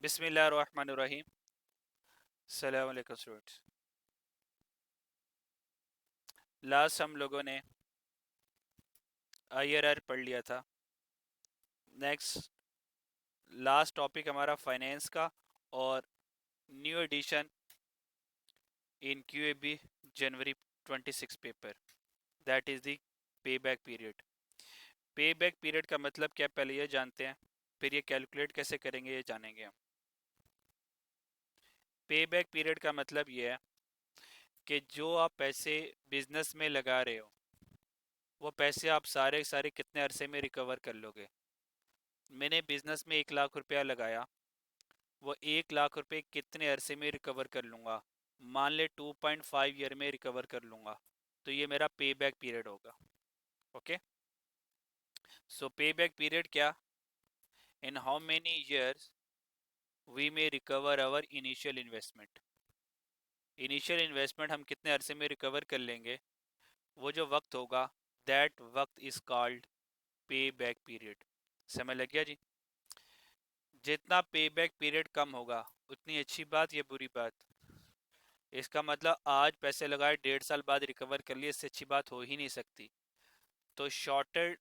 बिस्मिल्लाहिर्रहमानिर्रहीम। अस्सलाम वालेकुम स्टूडेंट्स। लास्ट हम लोगों ने आईआरआर पढ़ लिया था। नेक्स्ट लास्ट टॉपिक हमारा फाइनेंस का और new addition in QAB January 26 paper, that is the payback period. Payback period का मतलब क्या, पहले ये जानते हैं, फिर ये कैलकुलेट कैसे करेंगे ये जानेंगे हम। पे बैक पीरियड का मतलब ये है कि जो आप पैसे बिजनेस में लगा रहे हो वो पैसे आप सारे सारे कितने अरसे में रिकवर कर लोगे। मैंने बिजनेस में 1 लाख रुपया लगाया, वो 1 लाख रुपए कितने अरसे में रिकवर कर लूँगा। मान ले 2.5 ईयर में रिकवर कर लूँगा, तो ये मेरा पे बैक पीरियड होगा। Okay, so payback period क्या, in how many years we may recover our initial investment. Initial investment हम कितने अरसे में रिकवर कर लेंगे, वो जो वक्त होगा, दैट वक्त इज कॉल्ड पे बैक पीरियड। समझ लग गया जी। जितना पे बैक पीरियड कम होगा उतनी अच्छी बात या बुरी बात। इसका मतलब आज पैसे लगाए 1.5 साल बाद रिकवर कर लिए, इससे अच्छी बात हो ही नहीं सकती। तो shorter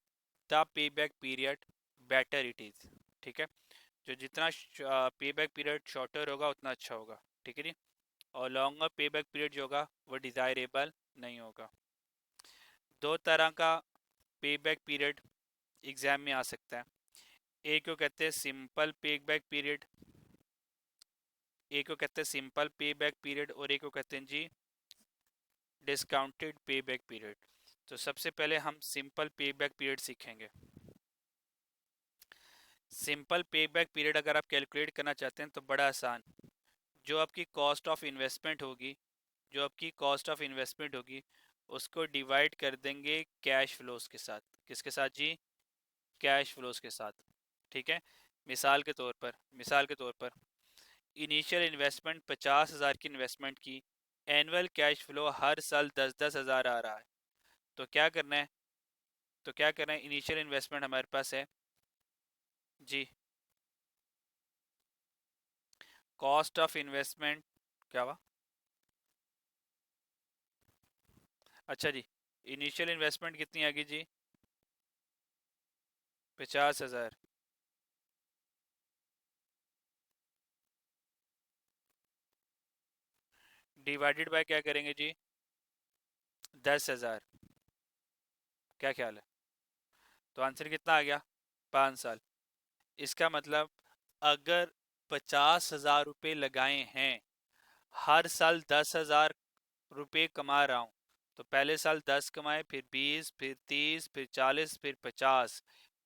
the payback period better it is. ठीक है, जो जितना पे बैक पीरियड शॉर्टर होगा उतना अच्छा होगा। ठीक है जी। और लॉन्गर पे बैक पीरियड जो होगा वो डिज़ायरेबल नहीं होगा। दो तरह का पे बैक पीरियड एग्जाम में आ सकता है। एक को कहते हैं सिंपल पे बैक पीरियड, एक को कहते हैं सिंपल पे बैक पीरियड, और एक को कहते हैं जी डिस्काउंटेड पे बैक पीरियड। तो सबसे पहले हम सिंपल पे बैक पीरियड सीखेंगे। सिंपल पे बैक पीरियड अगर आप कैलकुलेट करना चाहते हैं तो बड़ा आसान। जो आपकी कॉस्ट ऑफ इन्वेस्टमेंट होगी, जो आपकी कॉस्ट ऑफ इन्वेस्टमेंट होगी उसको डिवाइड कर देंगे कैश फ्लोज के साथ। किसके साथ जी, कैश फ्लोज के साथ। ठीक है, मिसाल के तौर पर इनिशियल इन्वेस्टमेंट 50,000 की इन्वेस्टमेंट की, एनुअल कैश फ्लो हर साल 10-10 हज़ार आ रहा है। तो क्या करना है, इनिशियल इन्वेस्टमेंट हमारे पास है जी, कॉस्ट ऑफ इन्वेस्टमेंट क्या हुआ, अच्छा जी, इनिशियल इन्वेस्टमेंट कितनी आ गई जी, 50,000, डिवाइडेड बाय क्या करेंगे जी, 10,000। क्या ख्याल है, तो आंसर कितना आ गया, 5 साल। इसका मतलब अगर 50,000 रुपये लगाए हैं, हर साल 10,000 रुपये कमा रहा हूँ, तो पहले साल 10 कमाए, फिर 20, फिर 30, फिर 40, फिर 50,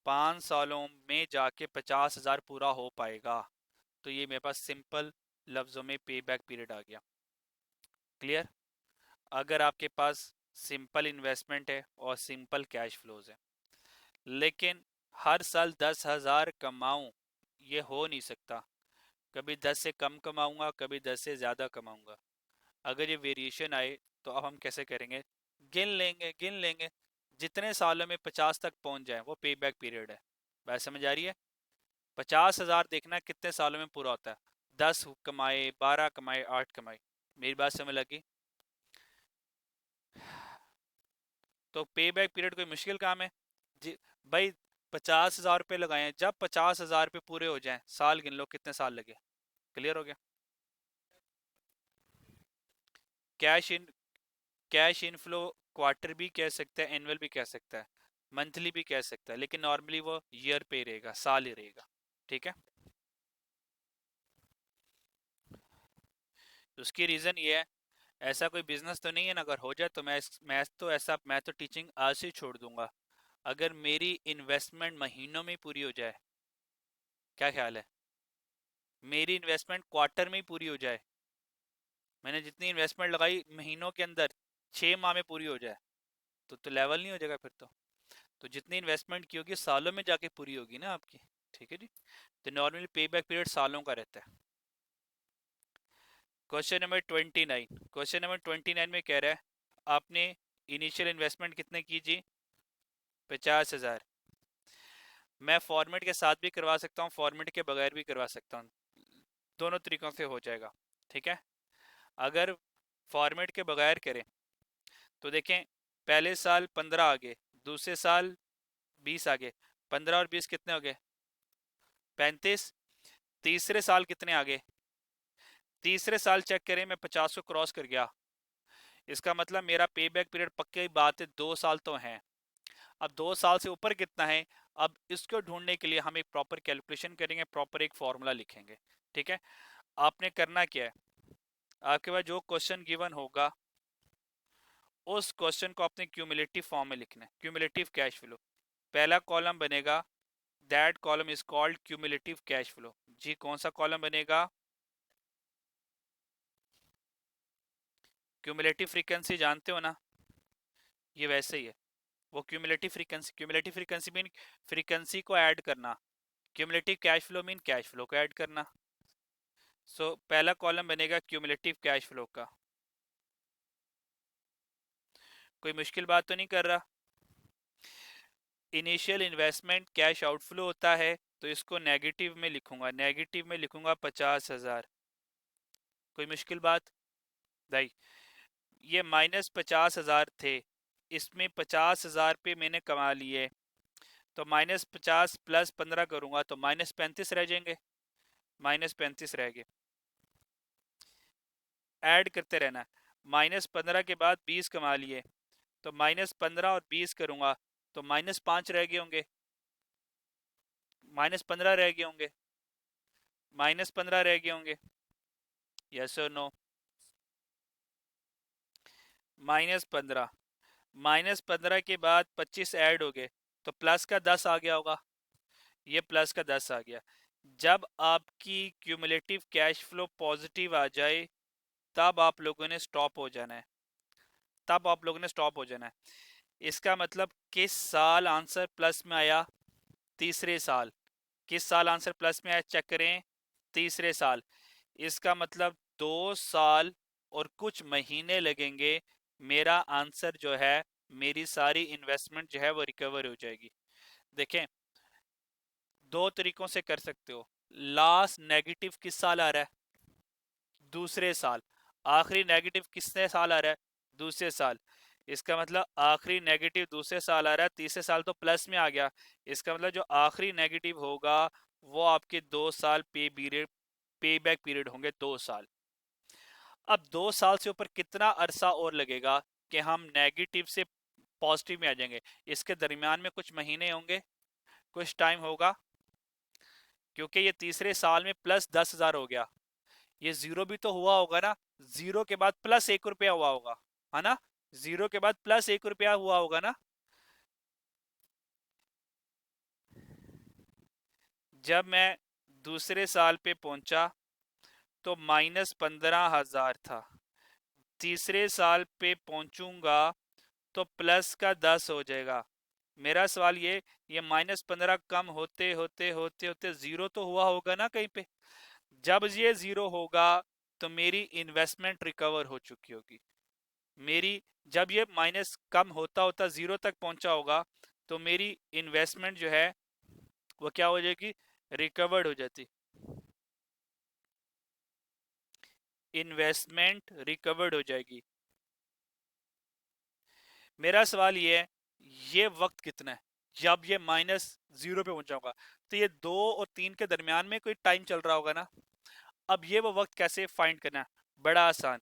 5 सालों में जाके 50,000 पूरा हो पाएगा। तो ये मेरे पास सिंपल लफ्ज़ों में पे बैक पीरियड आ गया। क्लियर। अगर आपके पास सिंपल इन्वेस्टमेंट है और सिंपल कैश फ्लोज है, लेकिन हर साल 10,000 कमाऊं, ये हो नहीं सकता। कभी 10 से कम कमाऊंगा, कभी 10 से ज़्यादा कमाऊंगा। अगर ये वेरिएशन आए तो अब हम कैसे करेंगे, गिन लेंगे जितने सालों में 50 तक पहुंच जाए वो पे बैक पीरियड है। बात समझ आ रही है। 50,000 देखना कितने सालों में पूरा होता है, 10 कमाए, 12 कमाए, 8 कमाए। मेरी बात समझ लगी। तो पे बैक पीरियड कोई मुश्किल काम है जी भाई। 50,000 रुपये लगाए हैं, जब 50,000 रुपये पूरे हो जाएं, साल गिन लो कितने साल लगे। क्लियर हो गया। Cash in cash inflow quarter भी कह सकता है, एनुअल भी कह सकता है, मंथली भी कह सकता है, लेकिन नॉर्मली वो ईयर पे ही रहेगा, साल ही रहेगा। ठीक है, तो उसकी रीज़न ये है, ऐसा कोई बिजनेस तो नहीं है ना, अगर हो जाए तो मैं तो टीचिंग आज ही छोड़ दूंगा। अगर मेरी इन्वेस्टमेंट महीनों में पूरी हो जाए, क्या ख्याल है, मेरी इन्वेस्टमेंट क्वार्टर में ही पूरी हो जाए, मैंने जितनी इन्वेस्टमेंट लगाई महीनों के अंदर 6 माह में पूरी हो जाए, तो लेवल नहीं हो जाएगा फिर तो जितनी इन्वेस्टमेंट की होगी सालों में जाके पूरी होगी ना आपकी। ठीक है जी। तो नॉर्मली पे बैक पीरियड सालों का रहता है। क्वेश्चन नंबर 29 में कह रहा है आपने इनिशियल इन्वेस्टमेंट कितने की जी, 50,000। मैं फॉर्मेट के साथ भी करवा सकता हूँ, फॉर्मेट के बगैर भी करवा सकता हूँ। दोनों तरीकों से हो जाएगा। ठीक है, अगर फॉर्मेट के बगैर करें तो देखें, पहले साल 15 आगे, दूसरे साल 20 आगे, 15 और 20 कितने हो गए? 35। तीसरे साल कितने आगे? तीसरे साल चेक करें, मैं 50 को क्रॉस कर गया, इसका मतलब मेरा पे बैक पीरियड पक्की बात है 2 साल तो है। अब 2 साल से ऊपर कितना है, अब इसको ढूंढने के लिए हम एक प्रॉपर कैलकुलेशन करेंगे, प्रॉपर एक फॉर्मूला लिखेंगे। ठीक है, आपने करना क्या है, आपके पास जो क्वेश्चन गिवन होगा उस क्वेश्चन को अपने क्यूमुलेटिव फॉर्म में लिखना है, क्यूमुलेटिव कैश फ्लो। पहला कॉलम बनेगा, that column is called cumulative cash flow. जी कौन सा कॉलम बनेगा? क्यूमुलेटिव फ्रीक्वेंसी जानते हो ना, ये वैसे ही है। वो क्यूमुलेटिव फ्रीक्वेंसी मीन फ्रीक्वेंसी को ऐड करना, cumulative cash flow mean cash flow को ऐड करना। सो पहला कॉलम बनेगा क्यूमुलेटिव कैश फ्लो का। कोई मुश्किल बात तो नहीं कर रहा? इनिशियल इन्वेस्टमेंट कैश आउटफ्लो होता है, तो इसको नेगेटिव में लिखूंगा, नेगेटिव में लिखूंगा 50,000। कोई मुश्किल बात? भाई ये -50,000 थे, इसमें 50,000 पे मैंने कमा लिए, तो -50 प्लस 15 करूंगा तो -35 रह जाएंगे, -35 रह गए। ऐड करते रहना, -15 के बाद 20 कमा लिए, तो -15 और 20 करूंगा तो -5 रह गए होंगे, -15 रह गए होंगे, -15 रह गए होंगे। यस और नो? -15, -15 के बाद 25 ऐड हो गए, तो प्लस का 10 आ गया होगा, ये प्लस का 10 आ गया। जब आपकी क्यूमुलेटिव कैश फ्लो पॉजिटिव आ जाए तब आप लोगों ने स्टॉप हो जाना है, तब आप लोगों ने स्टॉप हो जाना है। इसका मतलब किस साल आंसर प्लस में आया? तीसरे साल। किस साल आंसर प्लस में आया चेक करें, तीसरे साल। इसका मतलब 2 साल और कुछ महीने लगेंगे, मेरा आंसर जो है, मेरी सारी इन्वेस्टमेंट जो है वो रिकवर हो जाएगी। देखें, दो तरीकों से कर सकते हो। लास्ट नेगेटिव किस साल आ रहा है? दूसरे साल। आखिरी नेगेटिव किसने साल आ रहा है? दूसरे साल। इसका मतलब आखिरी नेगेटिव दूसरे साल आ रहा है, तीसरे साल तो प्लस में आ गया। इसका मतलब जो आखिरी नेगेटिव होगा वो आपके 2 साल पे बैक पीरियड होंगे, 2 साल। अब 2 साल से ऊपर कितना अरसा और लगेगा कि हम नेगेटिव से पॉजिटिव में आ जाएंगे? इसके दरमियान में कुछ महीने होंगे, कुछ टाइम होगा, क्योंकि ये तीसरे साल में +10,000 हो गया। ये जीरो भी तो हुआ होगा ना, जीरो के बाद +1 रुपया हुआ होगा, है ना? जीरो के बाद +1 रुपया हुआ होगा ना। जब मैं दूसरे साल पे पहुंचा तो -15,000 था, तीसरे साल पे पहुंचूंगा तो प्लस का 10 हो जाएगा। मेरा सवाल ये -15 कम होते होते होते होते जीरो तो हुआ होगा ना कहीं पे। जब ये जीरो होगा तो मेरी इन्वेस्टमेंट रिकवर हो चुकी होगी, मेरी। जब ये माइनस कम होता होता जीरो तक पहुंचा होगा तो मेरी इन्वेस्टमेंट जो है वो क्या हो जाएगी? रिकवर्ड हो जाती, इन्वेस्टमेंट रिकवर्ड हो जाएगी। मेरा सवाल ये है, ये वक्त कितना है जब ये -0 पे पहुंचा होगा? तो ये 2 और 3 के दरमियान में कोई टाइम चल रहा होगा ना। अब ये वो वक्त कैसे फाइंड करना है? बड़ा आसान।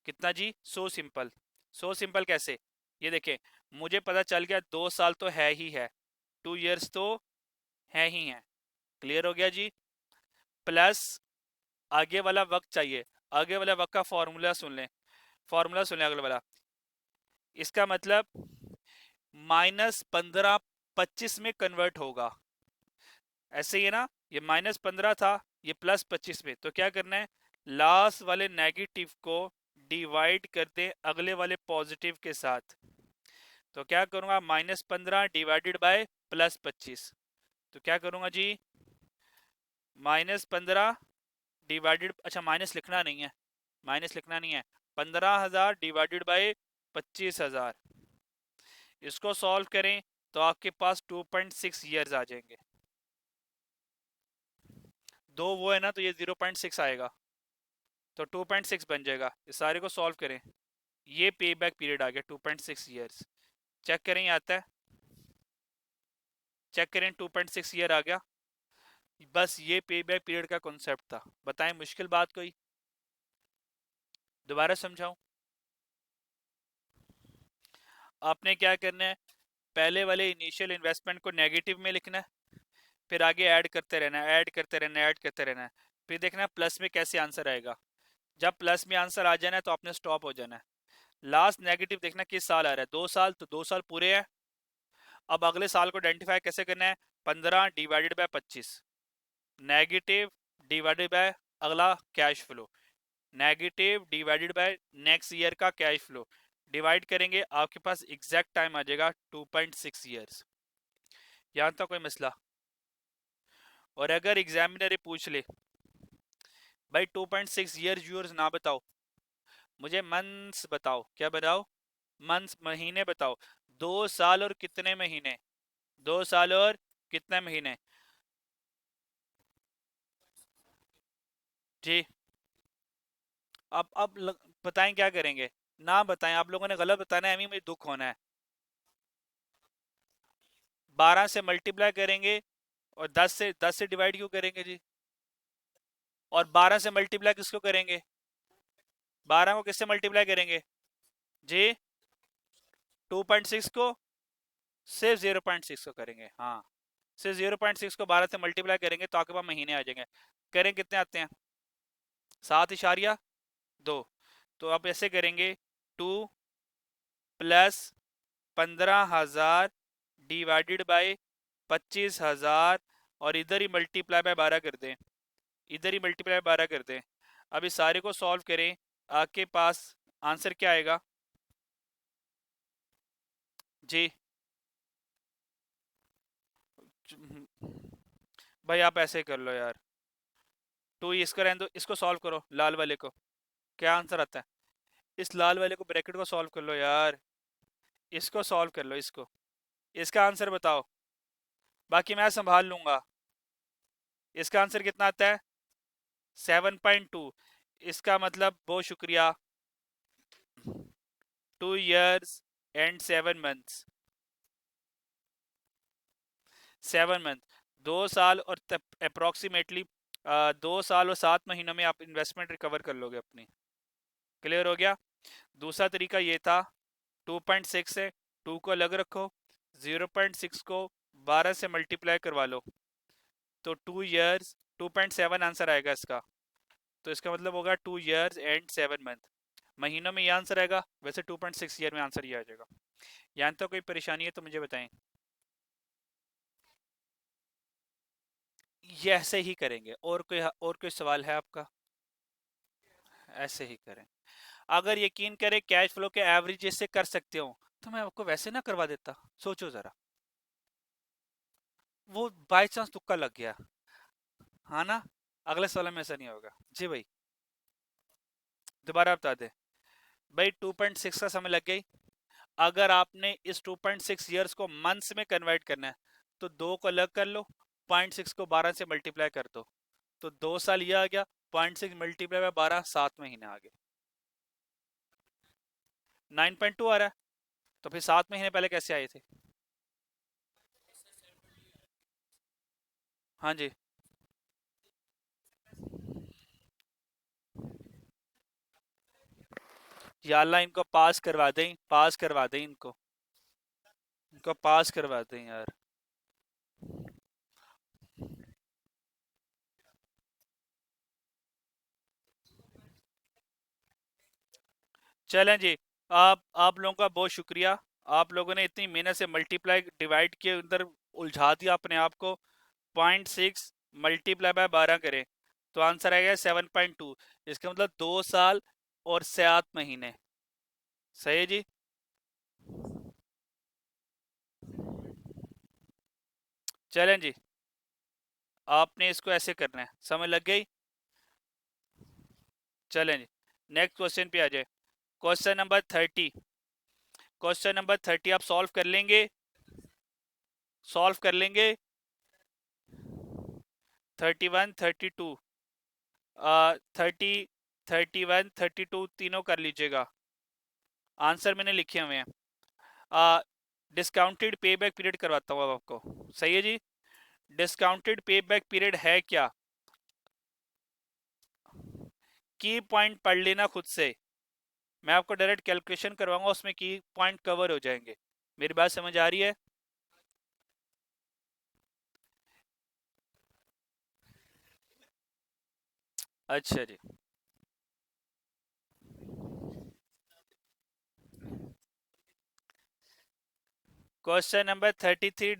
कितना जी? So simple. सो सिंपल कैसे? ये देखें, मुझे पता चल गया 2 साल तो है ही है, 2 इयर्स तो है ही है। क्लियर हो गया जी? प्लस आगे वाला वक्त चाहिए, आगे वाला वक्त का फॉर्मूला सुन लें, फॉर्मूला सुन लें अगला वाला। इसका मतलब -15 25 में कन्वर्ट होगा, ऐसे ही है ना? ये -15 था, ये +25 में, तो क्या करना है, लास्ट वाले नेगेटिव को डिवाइड कर दे अगले वाले पॉजिटिव के साथ। तो क्या करूंगा, -15 डिवाइडेड बाय +25। तो क्या करूंगा जी, -15 डिवाइडेड, अच्छा माइनस लिखना नहीं है, माइनस लिखना नहीं है, 15,000 डिवाइडेड बाय 25,000। इसको सॉल्व करें तो आपके पास 2.6 ईयर्स आ जाएंगे। दो वो है ना, तो ये 0.6 आएगा, तो 2.6 बन जाएगा। इस सारे को सॉल्व करें, ये पे बैक पीरियड आ गया 2.6 ईयर्स। चेक करें, ये आता है, चेक करें, 2.6 ईयर आ गया। बस ये पे बैक पीरियड का कॉन्सेप्ट था। बताएं मुश्किल बात कोई? दोबारा समझाऊं? आपने क्या करना है, पहले वाले इनिशियल इन्वेस्टमेंट को नेगेटिव में लिखना है, फिर आगे ऐड करते रहना है, ऐड करते रहना है, ऐड करते रहना है, फिर देखना है प्लस में कैसे आंसर आएगा। जब प्लस में आंसर आ जाना है तो आपने स्टॉप हो जाना है। लास्ट नेगेटिव देखना किस साल आ रहा है, 2 साल, तो 2 साल पूरे है। अब अगले साल को आइडेंटिफाई कैसे करना है, 15 divided by 25, negative divided by अगला cash flow, negative divided by next year का कैश फ्लो, डिवाइड करेंगे, आपके पास एग्जैक्ट टाइम आ जाएगा 2.6 ईयर्स। यहाँ तक कोई मसला? और अगर एग्जामिनर पूछ ले भाई 2.6 ईयर्स यूर्स ना बताओ, मुझे मंथ्स बताओ, क्या बताओ? मंथ्स, महीने बताओ। 2 साल और कितने महीने? 2 साल और कितने महीने? जी। बताएं क्या करेंगे? ना बताएं, आप लोगों ने गलत बताना है, अभी मुझे दुख होना है। 12 से मल्टीप्लाई करेंगे, और 10 से डिवाइड क्यों करेंगे जी? और 12 से मल्टीप्लाई किसको करेंगे? 12 को किससे मल्टीप्लाई करेंगे जी? 2.6 को? सिर्फ 0.6 को करेंगे, हाँ। सिर्फ 0.6 को 12 से मल्टीप्लाई करेंगे तो आपके पास महीने आ जाएंगे। करें कितने आते हैं? 7.2। तो आप ऐसे करेंगे, 2 + 15,000 डिवाइडेड बाई 25,000, और इधर ही मल्टीप्लाई बाय 12 कर दें, इधर ही मल्टीप्लाई बाय 12 कर दें। अब इस सारे को सॉल्व करें, आपके पास आंसर क्या आएगा जी? भाई आप ऐसे कर लो यार, टू, इसको रहने दो, इसको सॉल्व करो लाल वाले को, क्या आंसर आता है? इस लाल वाले को ब्रैकेट को सॉल्व कर लो यार, इसको सॉल्व कर लो, इसको, इसका आंसर बताओ, बाकी मैं संभाल लूंगा। इसका आंसर कितना आता है? 7.2। इसका मतलब बहुत शुक्रिया, 2 years and 7 months, 7 मंथ, 2 साल और अप्रोक्सीमेटली 2 साल और 7 महीनों में आप इन्वेस्टमेंट रिकवर कर लोगे अपनी। क्लियर हो गया? दूसरा तरीका ये था, 2.6 है, 2 को अलग रखो, 0.6 को 12 से मल्टीप्लाई करवा लो, तो 2 years, 2.7 आंसर आएगा इसका। तो इसका मतलब होगा 2 years and 7 मंथ। महीनों में ये आंसर आएगा, वैसे 2.6 ईयर में आंसर ये आ जाएगा। यहाँ तो कोई परेशानी है तो मुझे बताएं। ये ऐसे ही करेंगे, और कोई सवाल है आपका? ऐसे ही करें। अगर यकीन करें कैश फ्लो के एवरेज से कर सकते हो, तो मैं आपको वैसे ना करवा देता। सोचो जरा, वो बाय चांस तुक्का लग गया, हाँ ना? अगले सवाल में ऐसा नहीं होगा जी भाई। दोबारा बता दे भाई, 2.6 का समय लग गई। अगर आपने इस 2.6 ईयर्स को मंथ्स में कन्वर्ट करना है, तो 2 को अलग कर लो, 0.6 को 12 से मल्टीप्लाई कर दो, तो 2 साल ये आ गया, 0.6 मल्टीप्लाई बाय 12, 7 महीने आ गए। 9.2 आ रहा है, तो फिर 7 महीने पहले कैसे आए थे? हाँ जी। या अल्लाह इनको पास करवा दें, पास करवा दें इनको, इनको पास करवा दें यार। चलें जी। आप लोगों का बहुत शुक्रिया, आप लोगों ने इतनी मेहनत से मल्टीप्लाई डिवाइड के अंदर उलझा दिया अपने आप को। 0.6 मल्टीप्लाई बाय 12 करें तो आंसर आएगा 7.2। इसका मतलब 2 साल और 7 महीने। सही है जी। चलें जी, आपने इसको ऐसे करना है, समझ लग गई? चलें जी, नेक्स्ट क्वेश्चन पे आ जाए। क्वेश्चन नंबर 30, क्वेश्चन नंबर 30 आप सॉल्व कर लेंगे? सॉल्व कर लेंगे? 31 32 30 31 32 तीनों कर लीजिएगा। आंसर मैंने लिखे हुए हैं। डिस्काउंटेड पे बैक पीरियड करवाता हूँ अब आपको। सही है जी। डिस्काउंटेड पे बैक पीरियड है क्या? की पॉइंट पढ़ लेना खुद से। मैं आपको डायरेक्ट कैलकुलेशन करवाऊंगा, उसमें की पॉइंट कवर हो जाएंगे। मेरी बात समझ आ रही है? अच्छा जी। Question number 33,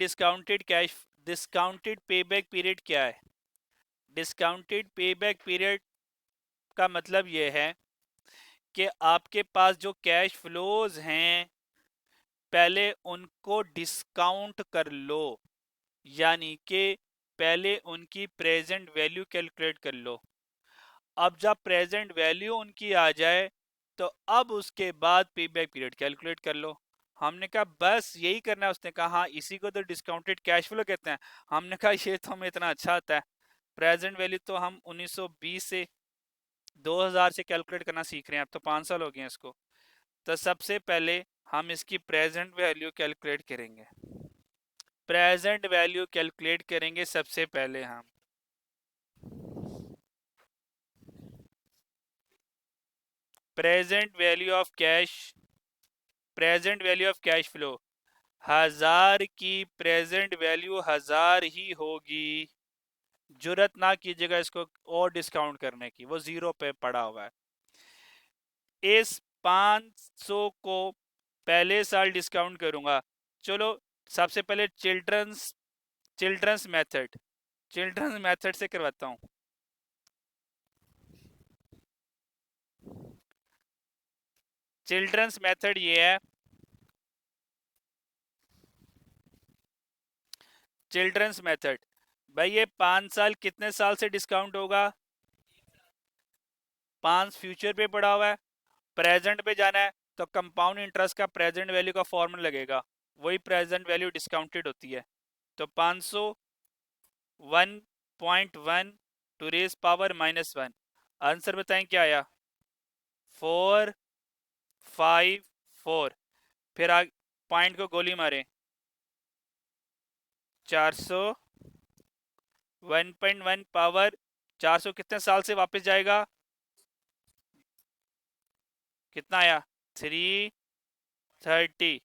discounted payback period क्या है? डिस्काउंटेड पे बैक पीरियड का मतलब यह है कि आपके पास जो कैश फ्लोज हैं पहले उनको डिस्काउंट कर लो, यानी कि पहले उनकी प्रेजेंट वैल्यू कैलकुलेट कर लो। अब जब प्रेजेंट वैल्यू उनकी आ जाए तो अब उसके बाद पे बैक पीरियड कैलकुलेट कर लो। हमने कहा बस यही करना है। उसने कहा हाँ, इसी को तो डिस्काउंटेड कैश फ्लो कहते हैं। हमने कहा ये तो हमें इतना अच्छा आता है। प्रेजेंट वैल्यू तो हम 1920 से 2000 से कैलकुलेट करना सीख रहे हैं, अब तो 5 साल हो गए हैं इसको। तो सबसे पहले हम इसकी प्रेजेंट वैल्यू कैलकुलेट करेंगे। प्रेजेंट वैल्यू कैलकुलेट करेंगे सबसे पहले हम। Present value of cash, present value of cash flow, 1000 की प्रेजेंट वैल्यू 1000 ही होगी। जुरत ना कीजिएगा इसको और डिस्काउंट करने की, वो जीरो पे पड़ा हुआ है। इस 500 को पहले साल डिस्काउंट करूंगा। चलो सबसे पहले चिल्ड्रंस मेथड, चिल्ड्रंस मेथड से करवाता हूँ। चिल्ड्रंस मेथड ये है, चिल्ड्रंस मेथड भाई ये 5 साल कितने साल से डिस्काउंट होगा? 5 फ्यूचर पे पड़ा हुआ है, प्रेजेंट पे जाना है तो कंपाउंड इंटरेस्ट का प्रेजेंट वैल्यू का फॉर्मूला लगेगा, वही प्रेजेंट वैल्यू डिस्काउंटेड होती है। तो 500 1.1 टू रेज पावर -1। आंसर बताएं क्या आया? 454। फिर पॉइंट को गोली मारें। 400 1.1 पावर 400 कितने साल से वापस जाएगा? कितना आया? 330।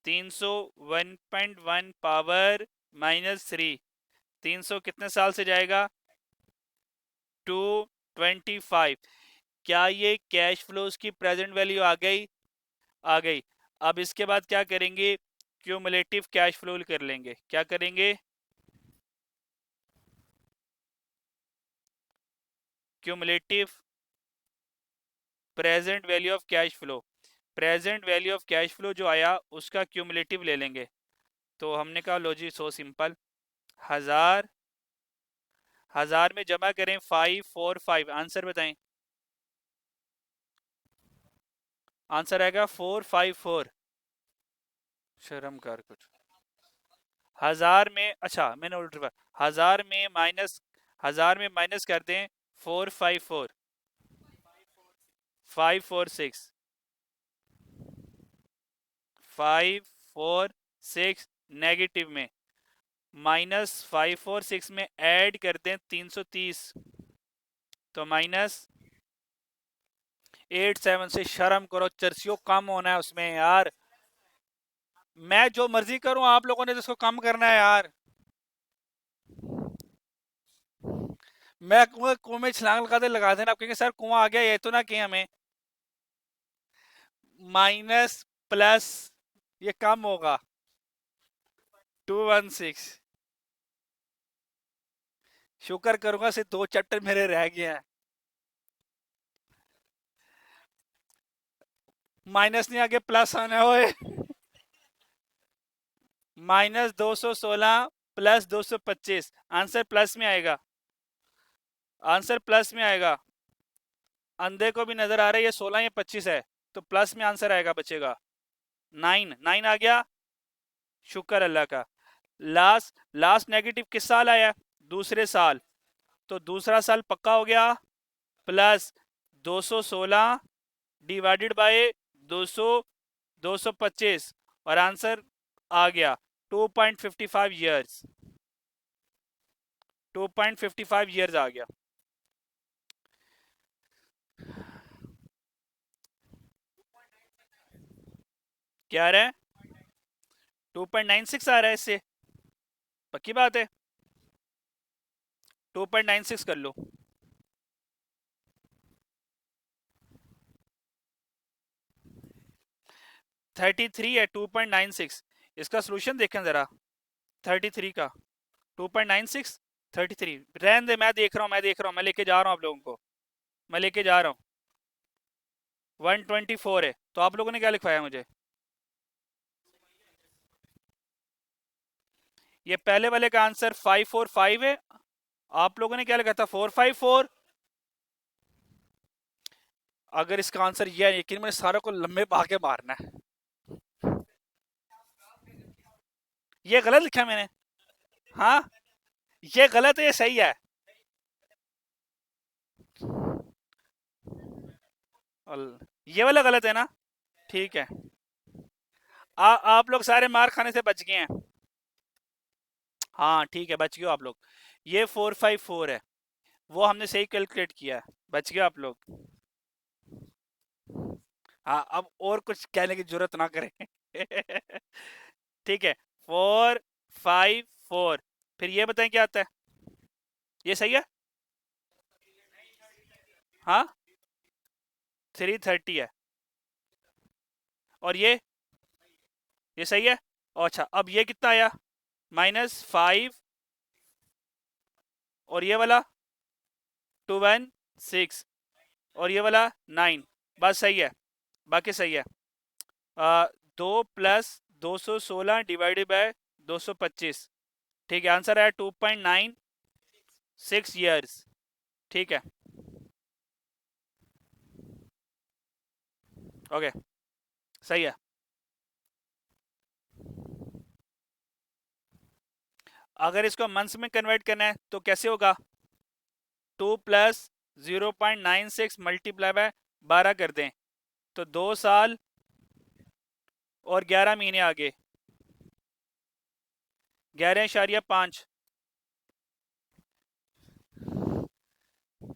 300 1.1 पावर -3, 300 कितने साल से जाएगा? 225। क्या ये कैश फ्लोज की प्रेजेंट वैल्यू आ गई? आ गई। अब इसके बाद क्या करेंगे? क्यूमुलेटिव कैश फ्लो कर लेंगे। क्या करेंगे? Cumulative present value of cash flow, present value of cash flow जो आया उसका क्यूमुलेटिव ले लेंगे। तो हमने कहा लो जी सो सिंपल, 1000 1000 में जमा करें 545। आंसर बताएं। आंसर आएगा 454। शर्म कर कुछ। 1000 में, अच्छा मैंने उल्टा 1000 में माइनस, 1000 में माइनस कर दें 454, 546, 546 नेगेटिव में -546 में ऐड कर दें 330 तो -87 से। शर्म करो चर्सियों, कम होना है उसमें यार। मैं जो मर्जी करूं, आप लोगों ने तो इसको कम करना है यार। मैं कुएं में छलांग लगा देना, आप कहेंगे सर कुआं आ गया, ये तो ना कि हमें माइनस प्लस ये कम होगा। 216। शुक्र करूंगा सिर्फ 2 चैप्टर मेरे रह गए हैं। माइनस नहीं आगे प्लस आना है। -216 +225। आंसर प्लस में आएगा, आंसर प्लस में आएगा। अंधे को भी नजर आ रहा है ये 16 या 25 है, तो प्लस में आंसर आएगा, बचेगा 9। 9 आ गया, शुक्र अल्लाह का। लास्ट लास्ट नेगेटिव किस साल आया? दूसरे साल। तो दूसरा साल पक्का हो गया, प्लस 216 डिवाइडेड बाय 200, 225, और आंसर आ गया 2.55 ईयर्स। 2.55 ईयर्स आ गया। क्या आ रहा है? 2.96 आ रहा है इससे, पक्की बात है? 2.96 कर लो। 33 है 2.96। इसका सोल्यूशन देखें जरा, 33 का 2.96, 33। रहने दे, मैं देख रहा हूँ, मैं देख रहा हूँ, मैं लेके जा रहा हूँ आप लोगों को, मैं लेके जा रहा हूँ। 124 है, तो आप लोगों ने क्या लिखवाया मुझे? ये पहले वाले का आंसर 545 है, आप लोगों ने क्या लिखा था? 454। अगर इसका आंसर ये है, यकीन मैंने सारों को लंबे भागे मारना है। ये गलत लिखा है मैंने? हाँ, ये गलत है, ये सही है? ये वाला गलत है ना? ठीक है। आप लोग सारे मार खाने से बच गए हैं। हाँ ठीक है, बच गए हो आप लोग। ये 454 है, वो हमने सही कैलकुलेट किया है, बच गए आप लोग। हाँ, अब और कुछ कहने की जरूरत ना करें। ठीक है, 454। फिर ये बताएं क्या आता है? ये सही है? हाँ, 330 है। और ये सही है? अच्छा, अब ये कितना आया? -5, और ये वाला 216, और ये वाला 9। बस सही है, बाकी सही है। 2 + 216 डिवाइडेड बाय 225। ठीक है, आंसर है 2.96 ईयर्स। ठीक है, ओके, सही है। अगर इसको मंथ्स में कन्वर्ट करना है तो कैसे होगा? 2 + 0.96 मल्टीप्लाई बाय 12 कर दें, तो 2 साल और 11 महीने आगे, 11.5।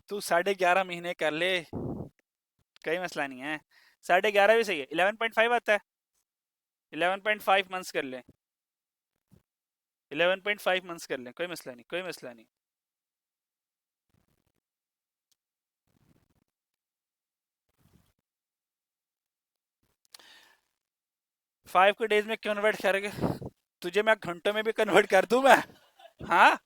तू 11.5 महीने कर ले, कोई मसला नहीं है। 11.5 भी सही है, 11.5 आता है। 11.5 मंथ्स कर लें, 11.5 मंथ्स कर लें, कोई मसला नहीं, कोई मसला नहीं। 5 को डेज में कन्वर्ट करेंगे, तुझे मैं घंटों में भी कन्वर्ट कर दूं मैं। हाँ,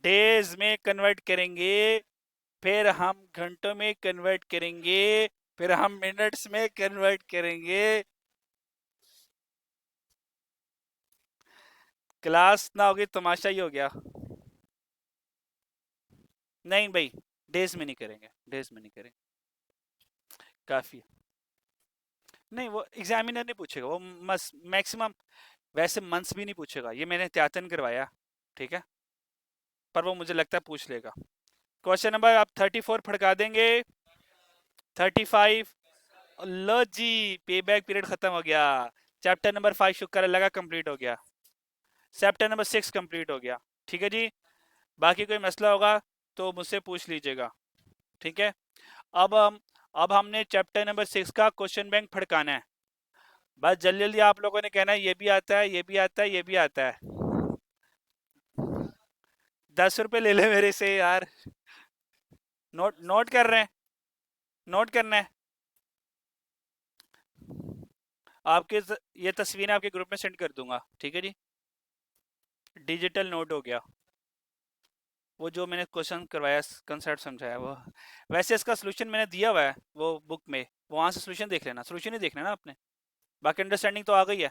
डेज में कन्वर्ट करेंगे, फिर हम घंटों में कन्वर्ट करेंगे, फिर हम मिनट्स में कन्वर्ट करेंगे। क्लास ना होगी, तमाशा ही हो गया। नहीं भाई, डेज में नहीं करेंगे, डेज में नहीं करेंगे, काफी है। नहीं, वो एग्जामिनर नहीं पूछेगा, वो मस मैक्सिमम, वैसे मंथ्स भी नहीं पूछेगा, ये मैंने त्यातन करवाया। ठीक है, पर वो मुझे लगता है पूछ लेगा। क्वेश्चन नंबर आप 34 फड़का देंगे। 35। लो जी, पे बैक पीरियड खत्म हो गया। चैप्टर नंबर 5 शुक्र अल्लाह का कंप्लीट हो गया। चैप्टर नंबर 6 कंप्लीट हो गया। ठीक है जी, बाकी कोई मसला होगा तो मुझसे पूछ लीजिएगा। ठीक है, अब हम अब हमने चैप्टर नंबर 6 का क्वेश्चन बैंक फड़काना है। बस जल्दी जल्दी आप लोगों ने कहना है ये भी आता है, ये भी आता है, ये भी आता है। 10 रुपए ले ले मेरे से यार। नोट नोट कर रहे हैं? नोट करना है आपके? ये तस्वीरें आपके ग्रुप में सेंड कर दूंगा, ठीक है जी। डिजिटल नोट हो गया, वो जो मैंने क्वेश्चन करवाया, कंसेप्ट समझाया वो। वैसे इसका सोल्यूशन मैंने दिया हुआ है वो बुक में, वहां से सोल्यूशन देख लेना, सोल्यूशन ही देखना ना आपने, बाकी अंडरस्टैंडिंग तो आ गई है।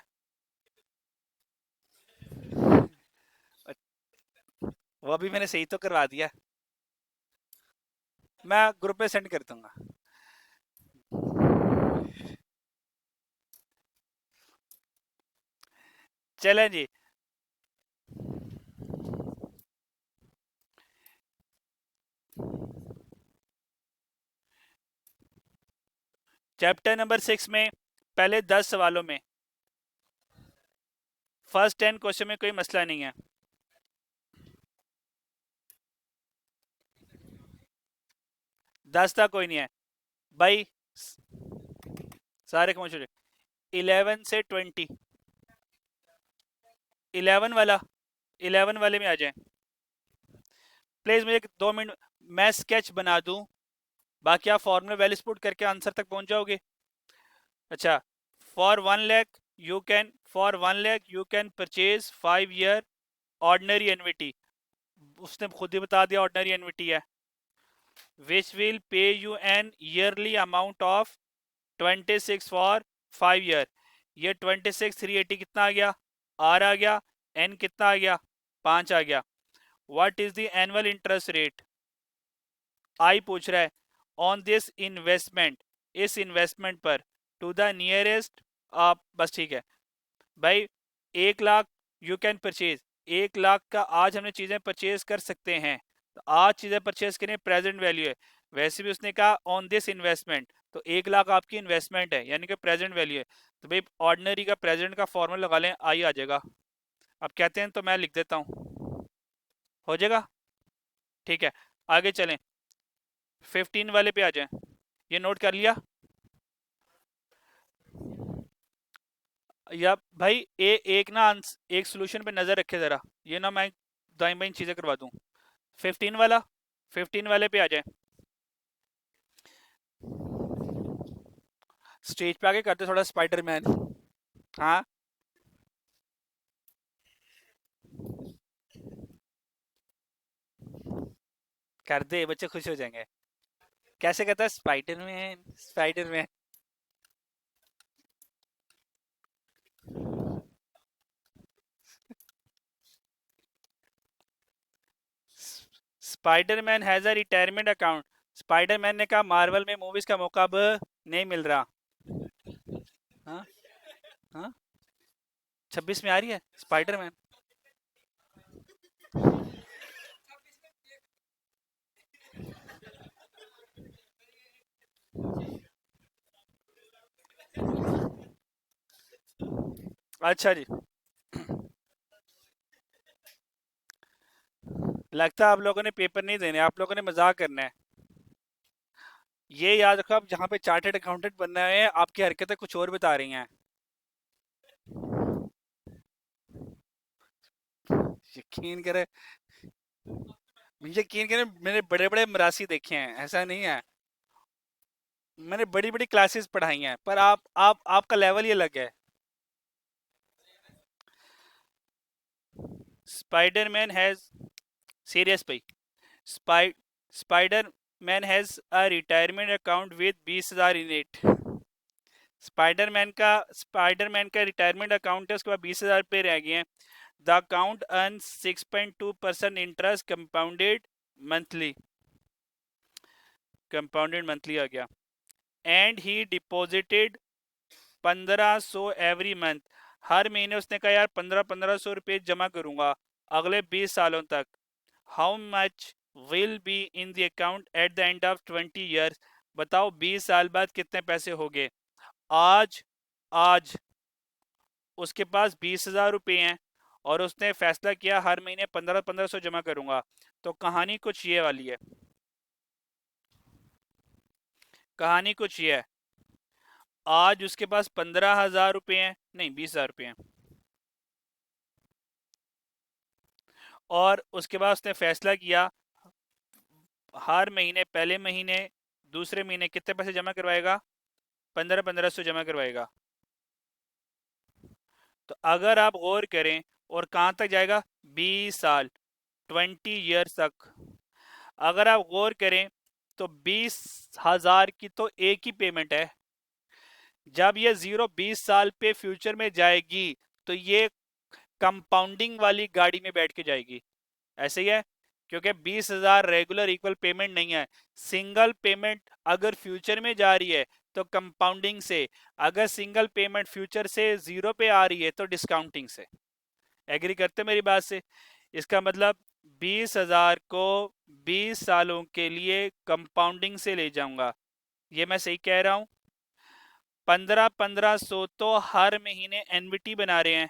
वो अभी मैंने सही तो करवा दिया, मैं ग्रुप में सेंड कर दूंगा। चलें जी। चैप्टर नंबर 6 में पहले 10 सवालों में फर्स्ट 10 क्वेश्चन में कोई मसला नहीं है। 10 तक कोई नहीं है भाई। सारे कौन 11 से 20। 11 वाला, 11 वाले में आ जाए प्लीज। मुझे 2 मिनट, मैं स्केच बना दूं, बाकी आप फॉर्मूला वैल्यूज पुट करके आंसर तक पहुंच जाओगे। अच्छा, for 1 lakh you can purchase 5 year ordinary annuity. उसने खुद ही बता दिया ऑर्डिनरी एनविटी है। Which will pay you an yearly amount of 26 for 5 year. ये 26 380 कितना आ गया, आर आ गया। एन कितना आ गया, 5 आ गया। What is the annual interest rate, I पूछ रहा है, ऑन दिस इन्वेस्टमेंट, इस इन्वेस्टमेंट पर, टू द नियरेस्ट। आप बस ठीक है भाई। 1 lakh you can purchase, 1 lakh का आज हमने चीजें परचेज कर सकते हैं। तो आज चीजें परचेज करें, प्रेजेंट वैल्यू है। वैसे भी उसने कहा ऑन दिस इन्वेस्टमेंट, तो 1 लाख आपकी इन्वेस्टमेंट है यानी कि प्रेजेंट वैल्यू है। तो भाई ऑर्डिनरी का प्रेजेंट का फॉर्मूला लगा लें, आई आ जाएगा। अब कहते हैं तो मैं लिख देता हूँ, हो जाएगा। ठीक है, आगे चलें। 15 वाले पे आ जाएं। ये नोट कर लिया या भाई? एक ना एक सोल्यूशन पे नजर रखे जरा, ये ना मैं दाई बाई चीजें करवा दूं। 15 वाला, 15 वाले पे आ जाए। स्टेज पे आके करते थोड़ा स्पाइडरमैन। हाँ, कर दे, बच्चे खुश हो जाएंगे। कैसे कहता है Spiderman, Spiderman. Spiderman has a retirement account. Spiderman ने कहा मार्वल में मूवीज का मौका अब नहीं मिल रहा। हाँ, हाँ, 26 में आ रही है स्पाइडरमैन। अच्छा जी, लगता है आप लोगों ने पेपर नहीं देने, आप लोगों ने मजाक करना है। ये याद रखो, आप जहाँ पे चार्टर्ड अकाउंटेंट बनना है, आपकी हरकतें कुछ और बता रही हैं। यकीन करे, यकीन करे, मैंने बड़े बड़े मरासी देखे हैं, ऐसा नहीं है। मैंने बड़ी बड़ी क्लासेस पढ़ाई हैं, पर आप आपका लेवल ही अलग है। स्पाइडरमैन हैज, सीरियस भाई, spy Spiderman has a retirement account with 20,000 in it. Spiderman का रिटायरमेंट अकाउंट है, उसके बाद 20,000 पे रह गए हैं। The account earn 6.2% interest monthly compounded monthly आ गया। And he deposited 1500 every month. हर महीने उसने कहा यार 1500 रुपये जमा करूंगा अगले 20 सालों तक। How much will be in the account eight the end of 20 years. बताओ 20 साल बाद कितने पैसे हो गए। आज आज उसके पास 20,000 रुपये हैं और उसने फैसला किया हर महीने 1500 जमा करूंगा। तो कहानी कुछ ये वाली है, कहानी कुछ ये है। आज उसके पास 15,000 रुपये हैं, नहीं 20,000 रुपये हैं, और उसके बाद उसने फैसला किया हर महीने, पहले महीने दूसरे महीने कितने पैसे जमा करवाएगा, 1500 जमा करवाएगा। तो अगर आप गौर करें, और कहाँ तक जाएगा, 20 साल, 20 ईयर्स तक। अगर आप गौर करें तो 20,000 की तो एक ही पेमेंट है। जब ये जीरो 20 साल पे फ्यूचर में जाएगी, तो ये कंपाउंडिंग वाली गाड़ी में बैठ के जाएगी। ऐसे ही है, क्योंकि 20,000 रेगुलर इक्वल पेमेंट नहीं है। सिंगल पेमेंट अगर फ्यूचर में जा रही है तो कंपाउंडिंग से, अगर सिंगल पेमेंट फ्यूचर से जीरो पे आ रही है तो डिस्काउंटिंग से। एग्री करते मेरी बात से? इसका मतलब 20,000 को 20 सालों के लिए कंपाउंडिंग से ले जाऊंगा, ये मैं सही कह रहा हूं? 1500 तो हर महीने एनविटी बना रहे हैं,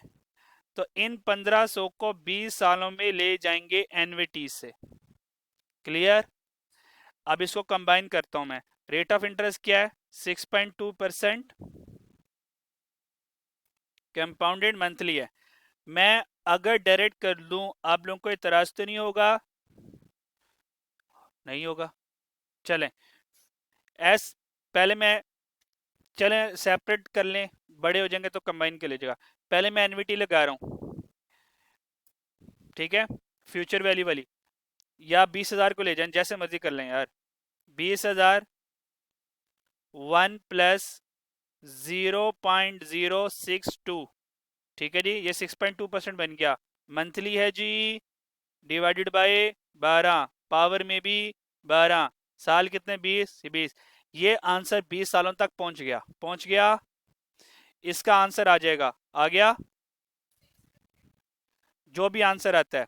तो इन 1500 को 20 सालों में ले जाएंगे एनविटी से। क्लियर? अब इसको कंबाइन करता हूं मैं। रेट ऑफ इंटरेस्ट क्या है? 6.2%। कंपाउंडेड मंथली है। मैं अगर डायरेक्ट कर लूं, आप लोगों को इतराज तो नहीं होगा? नहीं होगा। चलें, एस पहले मैं, चलें सेपरेट कर लें, बड़े हो जाएंगे तो कंबाइन कर लीजिएगा। पहले मैं एनविटी लगा रहा हूं, ठीक है, फ्यूचर वैल्यू वाली। या 20,000 को ले जाएं, जैसे मर्जी कर लें यार। 20,000 1 प्लस 0.062, ठीक है जी, ये 6.2% बन गया। मंथली है जी, डिवाइडेड बाय 12, पावर में भी 12, साल कितने? 20, 20। ये आंसर 20 सालों तक पहुंच गया, पहुंच गया। इसका आंसर आ जाएगा, आ गया, जो भी आंसर आता है,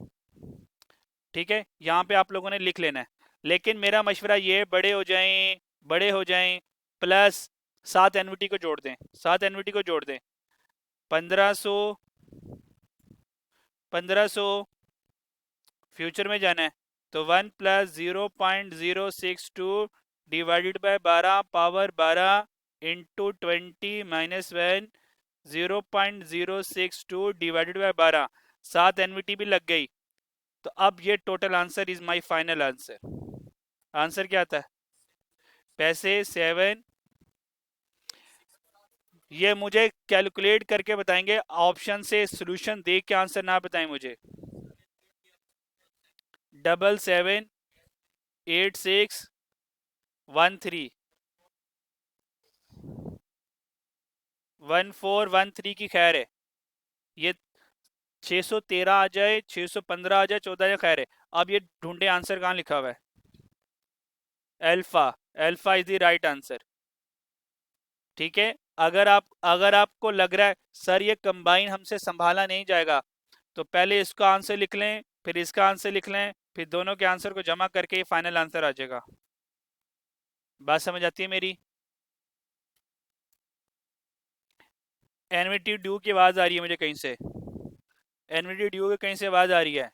ठीक है, यहां पे आप लोगों ने लिख लेना है। लेकिन मेरा मशवरा ये, बड़े हो जाएं, बड़े हो जाएं, प्लस 7 एनविटी को जोड़ दें, 7 एनविटी को जोड़ दें। 1500, 1500 फ्यूचर में जाना है, तो 1 plus 0.062 divided by 12 power 12 into 20 - 1, 0.062 divided by 12, 7 एनविटी भी लग गई। तो अब ये total answer is my final answer. Answer क्या आता है? पैसे 7। ये मुझे कैलकुलेट करके बताएंगे, ऑप्शन से सॉल्यूशन देख के आंसर ना बताएं मुझे। 778613 1413 की खैर है। ये 613 आ जाए, 615 आ जाए, 14 आ जाए, खैर है। अब ये ढूंढे आंसर कहाँ लिखा हुआ है? Alpha. Alpha is the right answer, ठीक है। अगर आपको लग रहा है सर ये कंबाइन हमसे संभाला नहीं जाएगा, तो पहले इसका आंसर लिख लें, फिर इसका आंसर लिख लें, फिर दोनों के आंसर को जमा करके ये फाइनल आंसर आ जाएगा। बात समझ आती है मेरी? एनवीटी ड्यू की आवाज आ रही है मुझे कहीं से, एनवीटी ड्यू की कहीं से आवाज आ रही है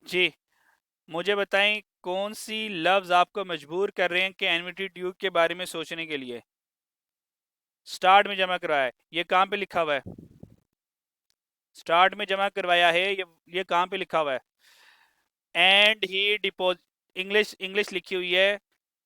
जी। मुझे बताएं कौन सी लफ्ज आपको मजबूर कर रहे हैं कि एनवीटी ड्यू के बारे में सोचने के लिए? स्टार्ट में जमा करवाया है, ये कहाँ पे लिखा हुआ है? स्टार्ट में जमा करवाया है, ये कहाँ पे लिखा हुआ है? And he deposit, English English लिखी हुई है,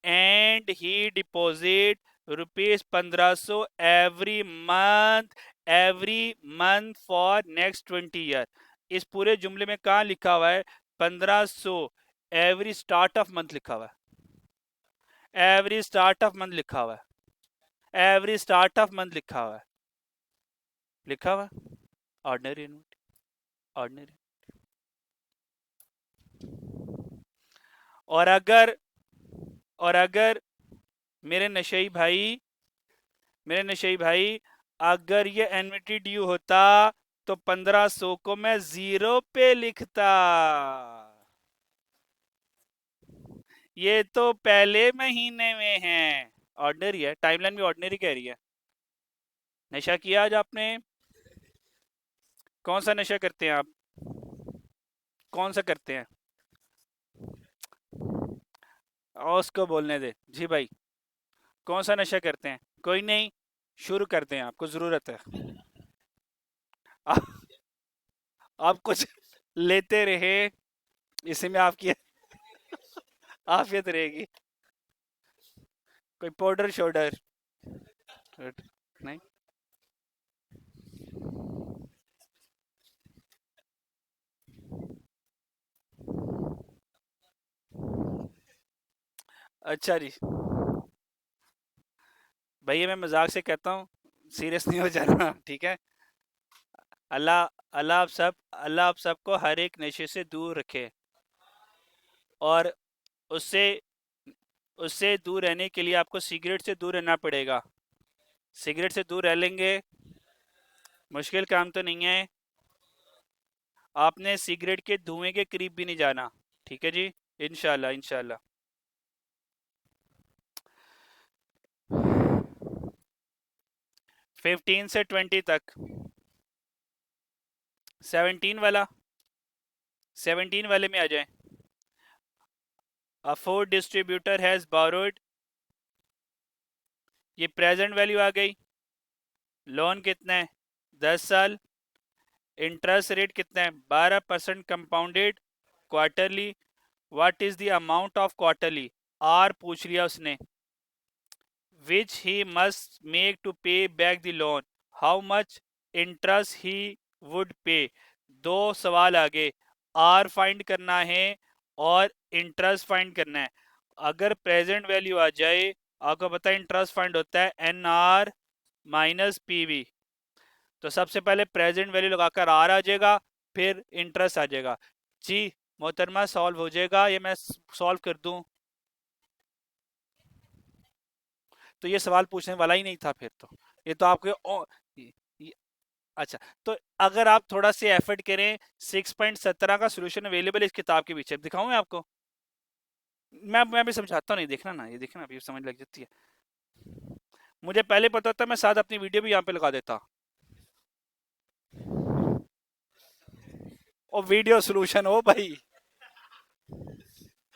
and he deposit ₹1500 every month for next 20 year. इस पूरे जुमले में कहाँ लिखा हुआ है 1500? एवरी स्टार्ट ऑफ मंथ लिखा हुआ है, एवरी स्टार्ट ऑफ मंथ लिखा हुआ है, एवरी स्टार्ट ऑफ मंथ लिखा हुआ है, लिखा हुआ है। Ordinary InvIT, ordinary. और अगर और अगर मेरे नशई भाई, मेरे नशई भाई, अगर ये एनविटी ड्यू होता तो 1500 को मैं जीरो पे लिखता। ये तो पहले महीने में है, ऑर्डिनरी है, टाइमलाइन भी ऑर्डिनरी कह रही है। नशा किया आज आपने? कौन सा नशा करते हैं आप? कौन सा करते हैं? और उसको बोलने दे जी भाई, कौन सा नशा करते हैं? कोई नहीं, शुरू करते हैं, आपको जरूरत है। आप, आप कुछ लेते रहे, इसी में आपकी आफियत रहेगी। कोई पाउडर शोडर? नहीं। अच्छा जी, भैया मैं मजाक से कहता हूँ, सीरियस नहीं हो जाना, ठीक है। अल्लाह अल्लाह आप सबको हर एक नशे से दूर रखे। और उससे उससे दूर रहने के लिए आपको सिगरेट से दूर रहना पड़ेगा। सिगरेट से दूर रह लेंगे, मुश्किल काम तो नहीं है। आपने सिगरेट के धुएं के करीब भी नहीं जाना। ठीक है जी। इंशाल्लाह इंशाल्लाह। 15 से 20 तक। 17 वाला। 17 वाले में आ जाए। अ फूड डिस्ट्रीब्यूटर हैज borrowed, ये प्रेजेंट वैल्यू आ गई। लोन कितना है? 10 साल। इंटरेस्ट रेट कितना है? 12% compounded quarterly. What is the amount of quarterly? R पूछ लिया उसने। Which he must make to pay back the loan, how much interest he would pay. दो सवाल आगे, आर फाइंड करना है और इंटरेस्ट फाइंड करना है। अगर प्रेजेंट वैल्यू आ जाए, आपको पता है इंटरेस्ट फाइंड होता है n R minus P V. तो सबसे पहले प्रेजेंट वैल्यू लगाकर आर आ जाएगा, फिर इंटरेस्ट आ जाएगा। जी मोहतरमा सॉल्व हो जाएगा, ये मैं सॉल्व कर दूं? तो ये सवाल पूछने वाला ही नहीं था फिर तो। ये तो आपके ये- अच्छा। तो अगर आप थोड़ा सा एफर्ट करें, 6.17 का सोल्यूशन अवेलेबल है इस किताब के पीछे, दिखाऊं मैं आपको? मैं भी समझाता हूँ, नहीं देखना ना, ये देखना अभी समझ लग जाती है। मुझे पहले पता था, मैं साथ अपनी वीडियो भी यहाँ पे लगा देता। और वीडियो सोल्यूशन हो भाई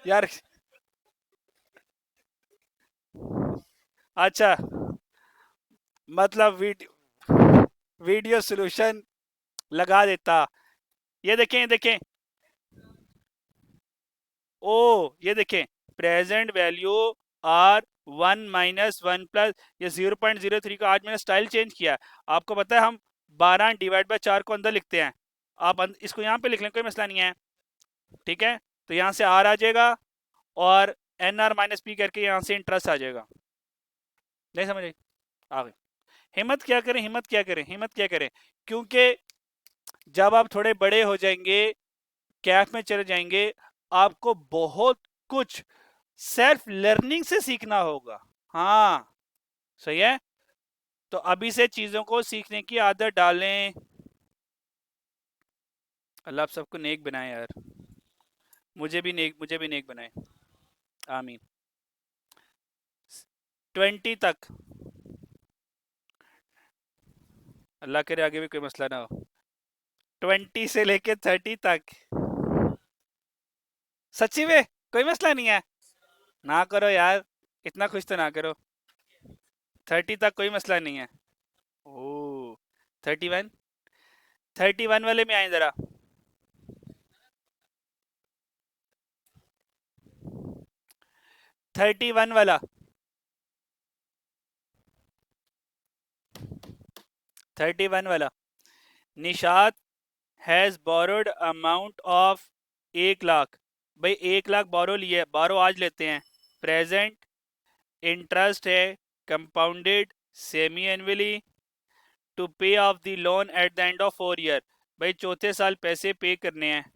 यार। अच्छा, मतलब वीडियो सोल्यूशन लगा देता। ये देखें, ये देखें। ओ ये देखें, प्रेजेंट वैल्यू आर 1 - 1 प्लस, ये 0.03 का आज मैंने स्टाइल चेंज किया। आपको पता है हम 12 डिवाइड बाय 4 को अंदर लिखते हैं। आप इसको यहाँ पे लिख लें, कोई मसला नहीं है। ठीक है। तो यहाँ से आर आ जाएगा और एन आर माइनस पी करके यहाँ से इंटरेस्ट आ जाएगा। नहीं समझ आई? आ गई। हिम्मत क्या करें, हिम्मत क्या करें, हिम्मत क्या करें। क्योंकि जब आप थोड़े बड़े हो जाएंगे, कैफ में चले जाएंगे, आपको बहुत कुछ सेल्फ लर्निंग से सीखना होगा। हाँ सही है। तो अभी से चीजों को सीखने की आदत डालें। अल्लाह आप सबको नेक बनाए यार। मुझे भी नेक बनाए। आमीन। 20 तक। अल्लाह करे आगे भी कोई मसला ना हो। 20 से लेके 30 तक। सच्ची में कोई मसला नहीं है? ना करो यार, इतना खुश तो ना करो। 30 तक कोई मसला नहीं है। ओ 31। 31 वाले में आए जरा। 31 वाला। 31 वाला। Nishat has borrowed amount of 1 lakh. भाई 1 लाख बोरो लिया है, बोरो आज लेते हैं। प्रेजेंट इंटरेस्ट है compounded semi annually to pay off the loan at the end of 4 year. भाई चौथे साल पैसे पे करने हैं।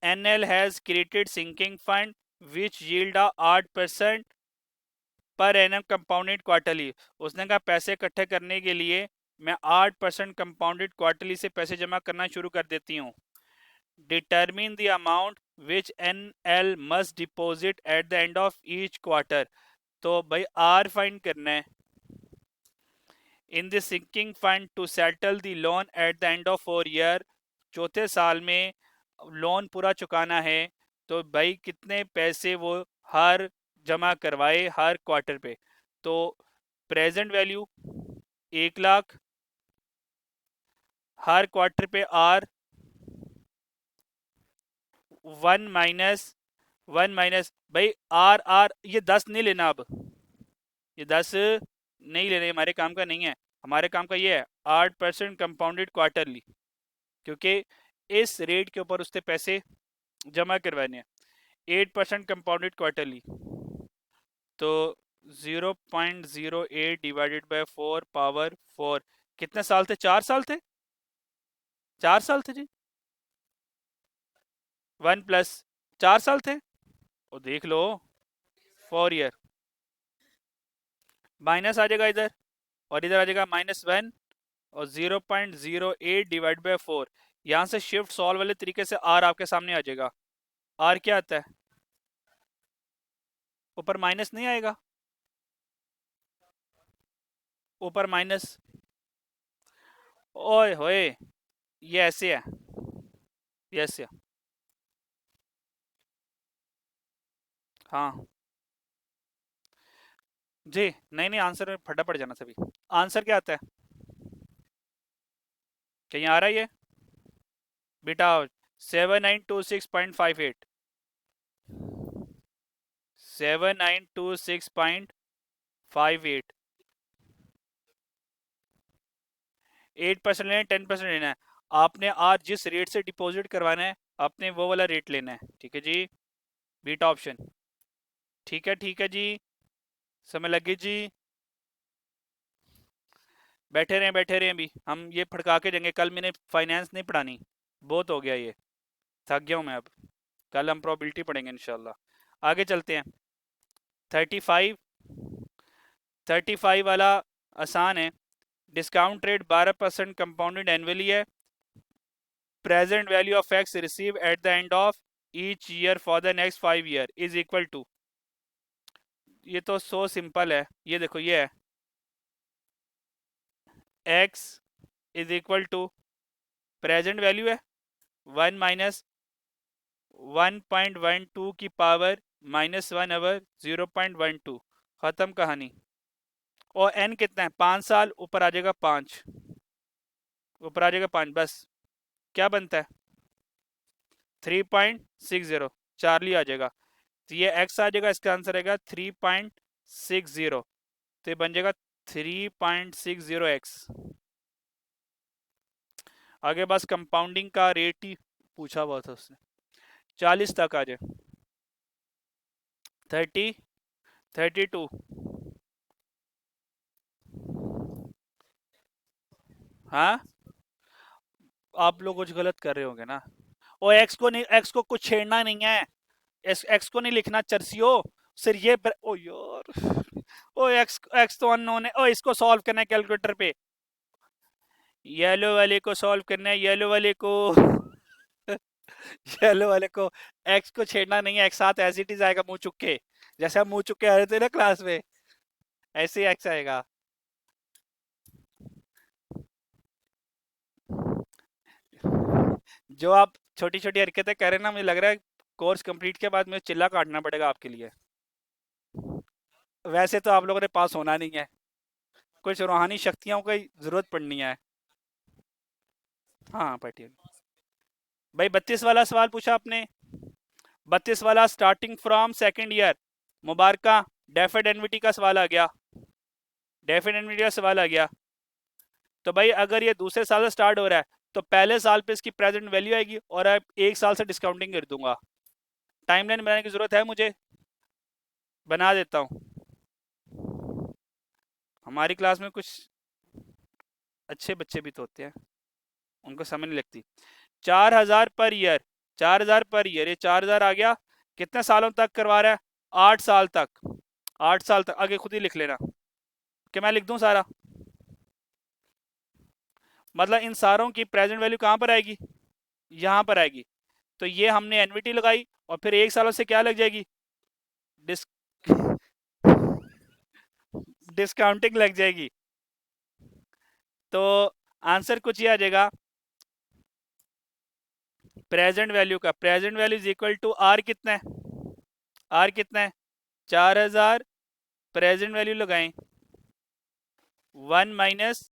NL has created sinking fund which yield 8% per annum compounded quarterly. उसने कहा पैसे इकट्ठे करने के लिए मैं 8% कंपाउंडेड क्वार्टरली से पैसे जमा करना शुरू कर देती हूँ। Determine the amount which N L must deposit at the end of each quarter. तो भाई आर फाइंड करना है in the sinking fund to settle the loan at the end of 4 year. चौथे साल में लोन पूरा चुकाना है, तो भाई कितने पैसे वो हर जमा करवाए हर क्वार्टर पे। तो प्रेजेंट वैल्यू 1 लाख, हर क्वार्टर पे आर 1 - 1 - भाई आर आर, ये 10 नहीं लेना अब, ये 10 नहीं लेने, हमारे काम का नहीं है। हमारे काम का ये है 8% कंपाउंडेड क्वार्टरली, क्योंकि इस रेट के ऊपर उसने पैसे जमा करवाने हैं। 8% कंपाउंडेड क्वार्टरली, तो 0.08 डिवाइडेड बाय 4 पावर 4। कितने साल थे? 4 साल थे। 4 साल थे जी। 1 + 4 साल थे। और देख लो 4 ईयर। माइनस आ जाएगा इधर, और इधर आ जाएगा -1, और 0.08 डिवाइड बाय 4। यहाँ से शिफ्ट सॉल्व वाले तरीके से आर आपके सामने आ जाएगा। आर क्या आता है? ऊपर माइनस नहीं आएगा? ऊपर माइनस, ओए होए, ये ऐसे है, ये ऐसे है। हाँ जी, नहीं नहीं, आंसर में फटा पड़ जाना सभी। आंसर क्या आता है? कहीं आ रहा है ये बेटा? 7926.58। 7926.58। 8% लेना है, 10% लेना है? आपने आज जिस रेट से डिपॉजिट करवाना है, आपने वो वाला रेट लेना है, ठीक है जी? Beta option. ठीक है जी। समय लगे जी। बैठे रहे अभी हम ये फड़का के देंगे। कल मैंने फाइनेंस नहीं पढ़ानी, बहुत हो गया ये, थक गया हूँ मैं अब। कल हम प्रोबेबिलिटी पढ़ेंगे इंशाल्लाह। आगे चलते हैं। 35, 35 वाला आसान है। डिस्काउंट रेट 12% कंपाउंडेड एनुअली है। Present value of X receive at the end of each year for the next 5 year is equal to. ये तो सो सिंपल है, ये देखो ये है X is equal to present value है 1 - 1.12 की पावर -1 अवर 0.12। खत्म कहानी। और एन कितना है? 5 साल। ऊपर आ जाएगा 5, ऊपर आ जाएगा 5 बस। क्या बनता है? 3.60। चार्ली आ जाएगा, तो ये एक्स आ जाएगा, इसका आंसर आएगा 3.60। तो ये बन जाएगा 3.60 एक्स। आगे बस कंपाउंडिंग का रेट ही पूछा हुआ था उसने। 40 तक आ जाए। 30, 32। हाँ, आप लोग कुछ गलत कर रहे होंगे ना। ओ एक्स को नहीं, एक्स को कुछ छेड़ना नहीं है। एक्स को नहीं लिखना चर्सियो। सिर्फ ये ओ यार, ओ एक्स एक्स तो अननोन है। ओ इसको सॉल्व करना है कैलकुलेटर पे। येलो वाले को सॉल्व करना है, येलो वाले को। येलो वाले को। एक्स को छेड़ना नहीं है, एक्स साथ एज इट इज आएगा मुंह चुक के। जैसे हम मुंह चुक के आ रहे थे ना क्लास में, ऐसे ही एक्स आएगा। जो आप छोटी छोटी हरकतें कर रहे हैं ना, मुझे लग रहा है कोर्स कंप्लीट के बाद मुझे चिल्ला काटना पड़ेगा आपके लिए। वैसे तो आप लोगों ने पास होना नहीं है, कुछ रूहानी शक्तियों की जरूरत पड़नी है। हाँ पटिए भाई। 32 वाला सवाल पूछा आपने। 32 वाला स्टार्टिंग फ्रॉम सेकंड ईयर। मुबारका, डेफिड एनविटी का सवाल आ गया। डेफिड एनविटी का सवाल आ गया। तो भाई अगर ये दूसरे साल से स्टार्ट हो रहा है, तो पहले साल पे इसकी प्रेजेंट वैल्यू आएगी, और अब एक साल से डिस्काउंटिंग कर दूंगा। टाइमलाइन बनाने की जरूरत है मुझे? बना देता हूँ। हमारी क्लास में कुछ अच्छे बच्चे भी तो होते हैं, उनको समझ नहीं लगती। 4,000 पर ईयर। 4,000 पर ईयर, ये 4,000 आ गया। कितने सालों तक करवा रहा है? 8 साल तक। 8 साल तक। आगे खुद ही लिख लेना कि मैं लिख दूं सारा। मतलब इन सारों की प्रेजेंट वैल्यू कहाँ पर आएगी? यहाँ पर आएगी। तो ये हमने एनवीटी लगाई, और फिर एक सालों से क्या लग जाएगी? डिस डिस्काउंटिंग लग जाएगी। तो आंसर कुछ ये आ जाएगा। प्रेजेंट वैल्यू का present value is equal to R कितना है? आर कितना है? 4,000। प्रेजेंट वैल्यू लगाएं 1 -